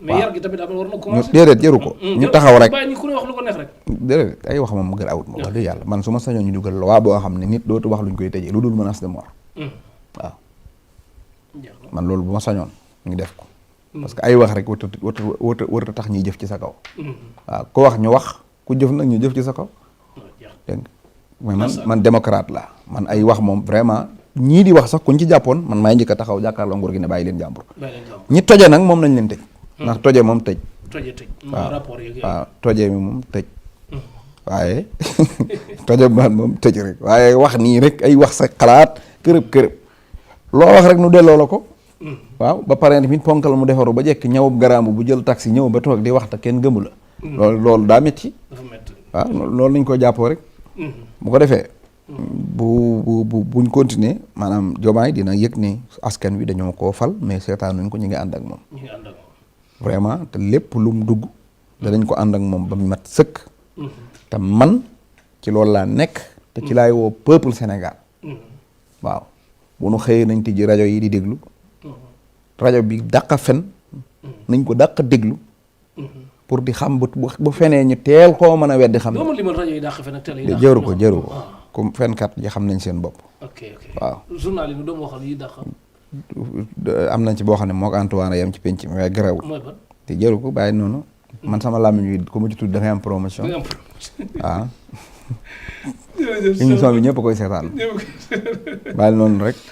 mais yar gi tamit war na ñu commencé. déedéet jëru ko ñu taxaw rek bàyyi ñu ku ne wax lu ko neex rek. déedéet ay wax moom gën awut ma wax dëgg yàlla man su ma sañoon ñu dugal loi boo xam ne nit dootu wax luñ koy tëjee lu dul menace de mort waaw man loolu bu ma sañoon ñu def ko parce que ay wax rek wërta tax ñuy jëf ci sa kaw waaw ku wax ñu wax ku jëf nag ñu jëf ci sa kaw dégg nga mais man démocrate la man ay wax moom vraiment ñii di wax sax kuñ ci jàppoon man maay njëkk a taxaw jàkkaarloo nguur gi ne bàyyi leen jàmbur ñi toje nag moom nañ leen tëj ndax toje moom tëj waaw toje mi moom tëj waaye toje man moom tëj rek waaye wax nii rek ay wax sa xalaat kërëb loo wax rek nu delloo la ko waaw ba pare tamit ponkal mu defaru ba jekk ñëwub garaamu bu jël taxi ñëw ba toog di wax te kenn gëmu la loolu daa métti waaw loolu lañ ko jàppoo rek bu ko defee buñ continuer maanaam Diomaye dina yëg ne askan wi dañoo koo fal mais seetaanuñ ko ñu ngi ànd ak moom vraiment te lépp lu mu dugg danañ ko ànd ak moom ba mu mat sëkk te man ci loolu laa nekk te ci laay woo peuple Sénégal waaw bu nu xëyee nañ tijji rajo yi di déglu rajo bi dàq fen nañ ko dàq déglu pour di xam bu fenee ñu teel koo mën a weddi xam ne jëru ko comme fenkat yi xam nañ seen bopp waaw journal yi doomu waxal yi dàq am nañ ci boo xam ne moo ko Antoine yam ci penc mi waaye garawul te jëru ko bàyyi noonu man sama làmmiñ wi ku ma ci tudd dafay am promotion waaw émission bi ñëpp koy seetaan bàyyi noonu rek